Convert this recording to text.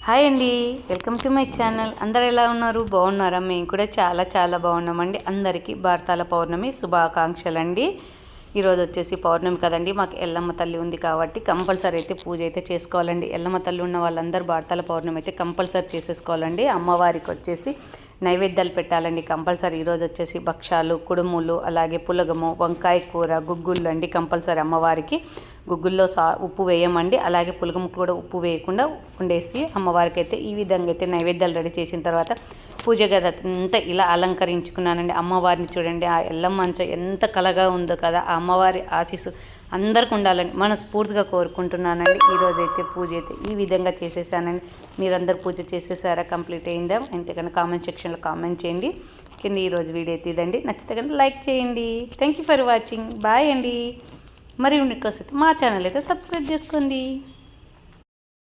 Hi అండి, welcome to my channel. అందరు ఎలా ఉన్నారు? బాగున్నారా? మేము కూడా చాలా బాగున్నామండి. అందరికీ భారతాల పౌర్ణమి శుభాకాంక్షలు అండి. ఈరోజు వచ్చేసి పౌర్ణమి కదండి, మాకు ఎల్లమ్మ తల్లి ఉంది కాబట్టి కంపల్సరీ అయితే పూజ అయితే చేసుకోవాలండి. ఎల్లమ్మ తల్లి ఉన్న వాళ్ళందరూ భారతాల పౌర్ణమి అయితే కంపల్సరీ చేసేసుకోవాలండి. అమ్మవారికి వచ్చేసి నైవేద్యాలు పెట్టాలండి కంపల్సరీ. ఈరోజు వచ్చేసి భక్షాలు, కుడుములు, అలాగే పులగము, వంకాయ కూర, గుగ్గుళ్ళు అండి కంపల్సరీ. అమ్మవారికి గుగ్గుల్లో ఉప్పు వేయమండి, అలాగే పులగము కూడా ఉప్పు వేయకుండా వండేసి అమ్మవారికి అయితే ఈ విధంగా అయితే నైవేద్యాలు రెడీ చేసిన తర్వాత పూజ గది అంతా ఇలా అలంకరించుకున్నానండి. అమ్మవారిని చూడండి, ఆ ఎల్లమ్మ మంచం ఎంత కలగా ఉందో కదా. ఆ అమ్మవారి ఆశీస్సు అందరికి ఉండాలని మనస్ఫూర్తిగా కోరుకుంటున్నానండి. ఈరోజైతే పూజ అయితే ఈ విధంగా చేసేసానండి. మీరందరూ పూజ చేసేసారా? కంప్లీట్ అయిందా అంటే కనుక కామెంట్ సెక్షన్లో కామెంట్ చేయండి. కింద ఈరోజు వీడియో అయితే ఇదండి. నచ్చితే కనుక లైక్ చేయండి. Thank you for watching. Bye అండి. మరి ఉండి కోసం మా ఛానల్ అయితే సబ్స్క్రైబ్ చేసుకోండి.